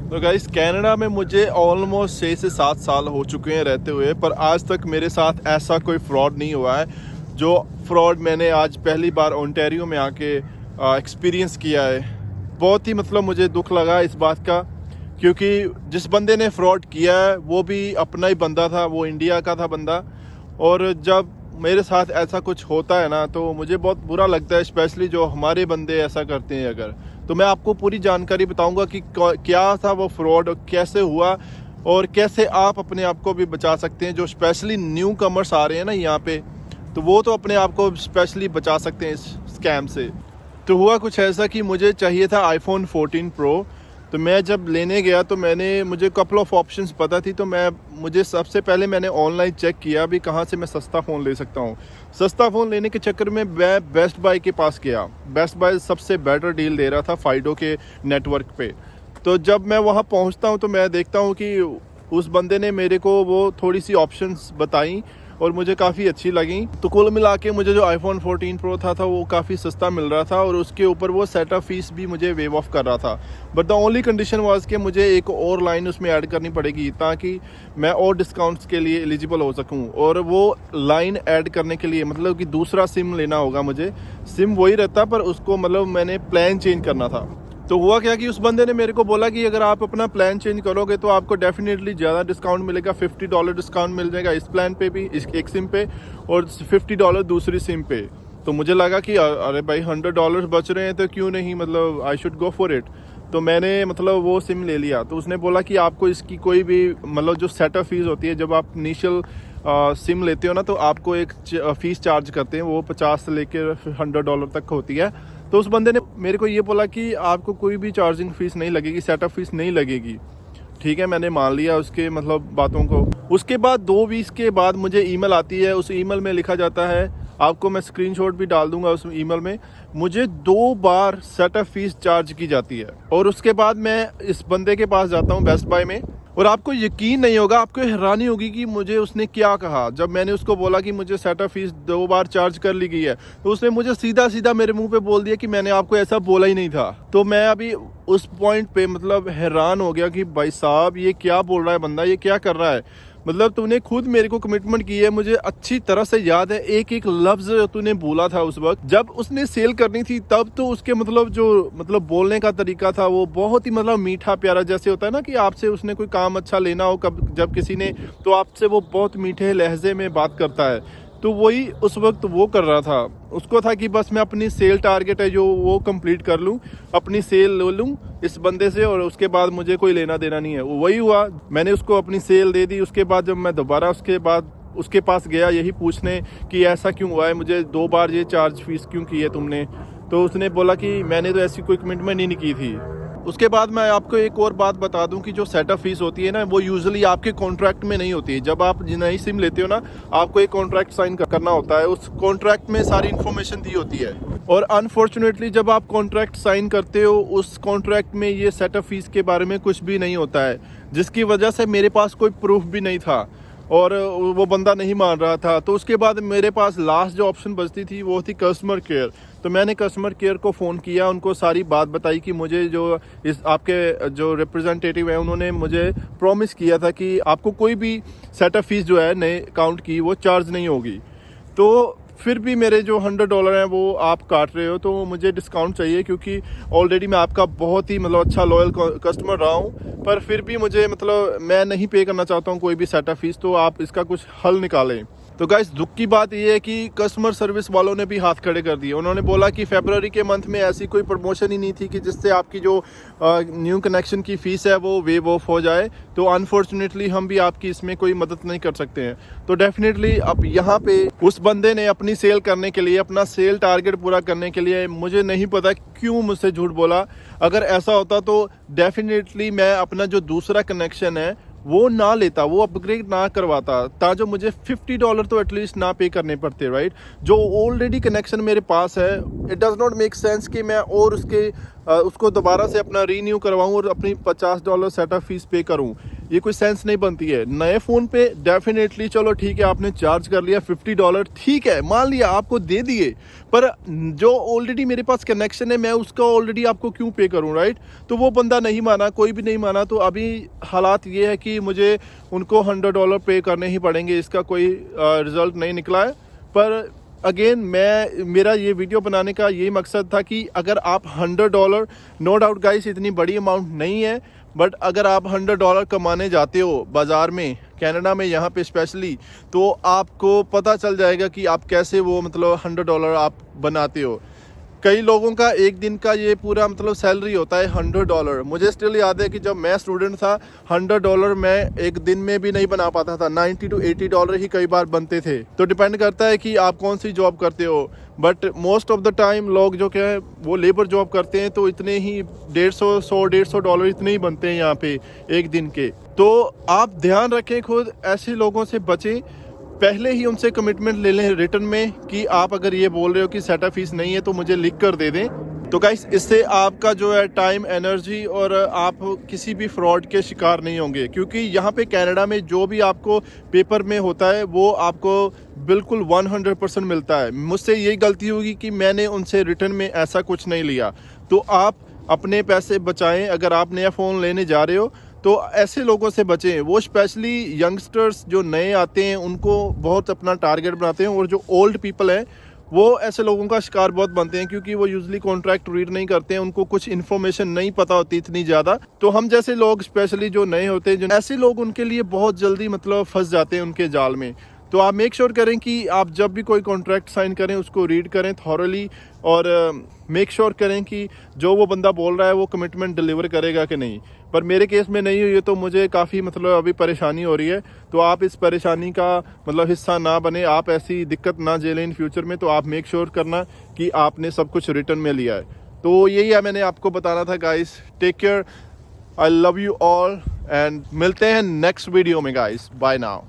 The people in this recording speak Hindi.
तो गाइस कनाडा में मुझे ऑलमोस्ट 6 से 7 साल हो चुके हैं रहते हुए, पर आज तक मेरे साथ ऐसा कोई फ्रॉड नहीं हुआ है जो फ्रॉड मैंने आज पहली बार ओंटारियो में आके एक्सपीरियंस किया है। बहुत ही मुझे दुख लगा इस बात का, क्योंकि जिस बंदे ने फ्रॉड किया है वो भी अपना ही बंदा था, वो इंडिया का था बंदा। और जब मेरे साथ ऐसा कुछ होता है ना तो मुझे बहुत बुरा लगता है, स्पेशली जो हमारे बंदे ऐसा करते हैं। अगर तो मैं आपको पूरी जानकारी बताऊंगा कि क्या था वो फ्रॉड, कैसे हुआ और कैसे आप अपने आप को भी बचा सकते हैं। जो स्पेशली न्यू कमर्स आ रहे हैं ना यहाँ पे, तो वो तो अपने आप को स्पेशली बचा सकते हैं इस स्कैम से। तो हुआ कुछ ऐसा कि मुझे चाहिए था iPhone 14 Pro। तो मैं जब लेने गया तो मुझे कपल ऑफ ऑप्शंस पता थी। तो मुझे सबसे पहले मैंने ऑनलाइन चेक किया भी कहाँ से मैं सस्ता फ़ोन ले सकता हूँ। सस्ता फ़ोन लेने के चक्कर में मैं बेस्ट बाय के पास गया। बेस्ट बाय सबसे बेटर डील दे रहा था फाइडो के नेटवर्क पे। तो जब मैं वहाँ पहुँचता हूँ तो मैं देखता हूँ कि उस बंदे ने मेरे को वो थोड़ी सी ऑप्शंस बताई और मुझे काफ़ी अच्छी लगी। तो कुल मिला के मुझे जो iPhone 14 Pro था वो काफ़ी सस्ता मिल रहा था और उसके ऊपर वो सेटअप फीस भी मुझे वेव ऑफ कर रहा था। But the only condition was कि मुझे एक और लाइन उसमें ऐड करनी पड़ेगी ताकि मैं और डिस्काउंट्स के लिए एलिजिबल हो सकूं। और वो लाइन ऐड करने के लिए कि दूसरा सिम लेना होगा मुझे। सिम वही रहता पर उसको मैंने प्लान चेंज करना था। तो हुआ क्या कि उस बंदे ने मेरे को बोला कि अगर आप अपना प्लान चेंज करोगे तो आपको डेफिनेटली ज़्यादा डिस्काउंट मिलेगा। $50 डिस्काउंट मिल जाएगा इस प्लान पे भी, इस एक सिम पे, और $50 दूसरी सिम पे। तो मुझे लगा कि अरे भाई $100 बच रहे हैं तो क्यों नहीं, I should go for it. तो मैंने वो सिम ले लिया। तो उसने बोला कि आपको इसकी कोई भी जो सेटअप फीस होती है, जब आप इनिशियल सिम लेते हो ना तो आपको एक फ़ीस चार्ज करते हैं, वो 50 से लेकर $100 तक होती है। तो उस बंदे ने मेरे को ये बोला कि आपको कोई भी चार्जिंग फीस नहीं लगेगी, सेटअप फीस नहीं लगेगी। ठीक है, मैंने मान लिया उसके बातों को। उसके बाद 2 वीक के बाद मुझे ईमेल आती है। उस ईमेल में लिखा जाता है, आपको मैं स्क्रीनशॉट भी डाल दूंगा उस ईमेल में, मुझे 2 बार सेटअप फीस चार्ज की जाती है। और उसके बाद मैं इस बंदे के पास जाता हूँ बेस्ट बाय में, और आपको यकीन नहीं होगा, आपको हैरानी होगी कि मुझे उसने क्या कहा। जब मैंने उसको बोला कि मुझे सेटअप फीस 2 बार चार्ज कर ली गई है, तो उसने मुझे सीधा सीधा मेरे मुंह पे बोल दिया कि मैंने आपको ऐसा बोला ही नहीं था। तो मैं अभी उस पॉइंट पे हैरान हो गया कि भाई साहब ये क्या बोल रहा है बंदा, ये क्या कर रहा है। तूने खुद मेरे को कमिटमेंट की है, मुझे अच्छी तरह से याद है एक एक लफ्ज तूने बोला था उस वक्त जब उसने सेल करनी थी। तब तो उसके जो बोलने का तरीका था वो बहुत ही मीठा प्यारा, जैसे होता है ना कि आपसे उसने कोई काम अच्छा लेना हो जब किसी ने, तो आपसे वो बहुत मीठे लहजे में बात करता है। तो वही उस वक्त वो कर रहा था। उसको था कि बस मैं अपनी सेल टारगेट है जो वो कंप्लीट कर लूँ, अपनी सेल ले लूँ इस बंदे से, और उसके बाद मुझे कोई लेना देना नहीं है। वही हुआ, मैंने उसको अपनी सेल दे दी। उसके बाद जब मैं दोबारा उसके पास गया यही पूछने कि ऐसा क्यों हुआ है, मुझे 2 बार ये चार्ज फीस क्यों की है तुमने, तो उसने बोला कि मैंने तो ऐसी कोई कमिटमेंट ही नहीं की थी। उसके बाद मैं आपको एक और बात बता दूं कि जो सेटअप फीस होती है ना, वो यूजुअली आपके कॉन्ट्रैक्ट में नहीं होती है। जब आप नई सिम लेते हो ना, आपको एक कॉन्ट्रैक्ट साइन करना होता है। उस कॉन्ट्रैक्ट में सारी इन्फॉर्मेशन दी होती है, और अनफॉर्चुनेटली जब आप कॉन्ट्रैक्ट साइन करते हो उस कॉन्ट्रैक्ट में ये सेटअप फीस के बारे में कुछ भी नहीं होता है, जिसकी वजह से मेरे पास कोई प्रूफ भी नहीं था और वो बंदा नहीं मान रहा था। तो उसके बाद मेरे पास लास्ट जो ऑप्शन बचती थी वो थी कस्टमर केयर। तो मैंने कस्टमर केयर को फ़ोन किया, उनको सारी बात बताई कि मुझे जो आपके जो रिप्रेजेंटेटिव है उन्होंने मुझे प्रॉमिस किया था कि आपको कोई भी सेटअप फीस जो है नए अकाउंट की वो चार्ज नहीं होगी। तो फिर भी मेरे जो $100 हैं वो आप काट रहे हो, तो मुझे डिस्काउंट चाहिए, क्योंकि ऑलरेडी मैं आपका बहुत ही अच्छा लॉयल कस्टमर रहा हूँ। पर फिर भी मुझे मैं नहीं पे करना चाहता हूँ कोई भी सेटअप फीस, तो आप इसका कुछ हल निकालें। तो गाइस दुख की बात यह है कि कस्टमर सर्विस वालों ने भी हाथ खड़े कर दिए। उन्होंने बोला कि फरवरी के मंथ में ऐसी कोई प्रमोशन ही नहीं थी कि जिससे आपकी जो न्यू कनेक्शन की फ़ीस है वो वेव ऑफ हो जाए। तो अनफॉर्चुनेटली हम भी आपकी इसमें कोई मदद नहीं कर सकते हैं। तो डेफिनेटली अब यहाँ पे उस बंदे ने अपनी सेल करने के लिए, अपना सेल टारगेट पूरा करने के लिए, मुझे नहीं पता क्यों मुझसे झूठ बोला। अगर ऐसा होता तो डेफिनेटली मैं अपना जो दूसरा कनेक्शन है वो ना लेता, वो अपग्रेड ना करवाता, ताकि मुझे $50 तो एटलीस्ट ना पे करने पड़ते, राइट। जो ऑलरेडी कनेक्शन मेरे पास है, it does not make sense कि मैं और उसको दोबारा से अपना रीन्यू करवाऊँ और अपनी $50 सेटअप फीस पे करूँ। ये कोई सेंस नहीं बनती है। नए फ़ोन पे डेफिनेटली चलो ठीक है, आपने चार्ज कर लिया $50, ठीक है, मान लिया आपको दे दिए, पर जो ऑलरेडी मेरे पास कनेक्शन है मैं उसका ऑलरेडी आपको क्यों पे करूं, राइट? तो वो बंदा नहीं माना, कोई भी नहीं माना, तो अभी हालात ये है कि मुझे उनको $100 पे करने ही पड़ेंगे। इसका कोई रिज़ल्ट नहीं निकला है, पर अगेन मेरा ये वीडियो बनाने का यही मकसद था कि अगर आप $100, नो डाउट गाइस इतनी बड़ी अमाउंट नहीं है, बट अगर आप $100 कमाने जाते हो बाज़ार में, कनाडा में, यहाँ पे स्पेशली, तो आपको पता चल जाएगा कि आप कैसे वो मतलब $100 आप बनाते हो। कई लोगों का एक दिन का ये पूरा मतलब सैलरी होता है $100। मुझे स्टिल याद है कि जब मैं स्टूडेंट था $100 मैं एक दिन में भी नहीं बना पाता था, $90 to $80 ही कई बार बनते थे। तो डिपेंड करता है कि आप कौन सी जॉब करते हो, but most of the time लोग जो क्या है वो लेबर जॉब करते हैं, तो इतने ही $150 इतने ही बनते हैं यहाँ पे एक दिन के। तो आप ध्यान रखें, खुद ऐसे लोगों से बचें, पहले ही उनसे कमिटमेंट ले लें रिटर्न में कि आप अगर ये बोल रहे हो कि सेटअप फीस नहीं है तो मुझे लिख कर दे दें। तो गाइस इससे आपका जो है टाइम, एनर्जी और आप किसी भी फ्रॉड के शिकार नहीं होंगे, क्योंकि यहाँ पे कनाडा में जो भी आपको पेपर में होता है वो आपको बिल्कुल 100% मिलता है। मुझसे यही गलती होगी कि मैंने उनसे रिटर्न में ऐसा कुछ नहीं लिया। तो आप अपने पैसे बचाएं। अगर आप नया फ़ोन लेने जा रहे हो तो ऐसे लोगों से बचें। वो स्पेशली यंगस्टर्स जो नए आते हैं उनको बहुत अपना टारगेट बनाते हैं, और जो ओल्ड पीपल हैं वो ऐसे लोगों का शिकार बहुत बनते हैं, क्योंकि वो यूजुअली कॉन्ट्रैक्ट रीड नहीं करते हैं, उनको कुछ इन्फॉर्मेशन नहीं पता होती इतनी ज़्यादा। तो हम जैसे लोग स्पेशली जो नए होते हैं, जो ऐसे लोग, उनके लिए बहुत जल्दी मतलब फंस जाते हैं उनके जाल में। तो आप मेक श्योर करें कि आप जब भी कोई कॉन्ट्रैक्ट साइन करें उसको रीड करें थॉरली, और मेक श्योर करें कि जो वो बंदा बोल रहा है वो कमिटमेंट डिलीवर करेगा कि नहीं। पर मेरे केस में नहीं हुई है, तो मुझे काफ़ी मतलब अभी परेशानी हो रही है। तो आप इस परेशानी का मतलब हिस्सा ना बने, आप ऐसी दिक्कत ना झेलें इन फ्यूचर में। तो आप मेक श्योर करना कि आपने सब कुछ रिटर्न में लिया है। तो यही है, मैंने आपको बताना था guys. Take care, I love you all, and मिलते हैं नेक्स्ट वीडियो में गाइस। Bye now.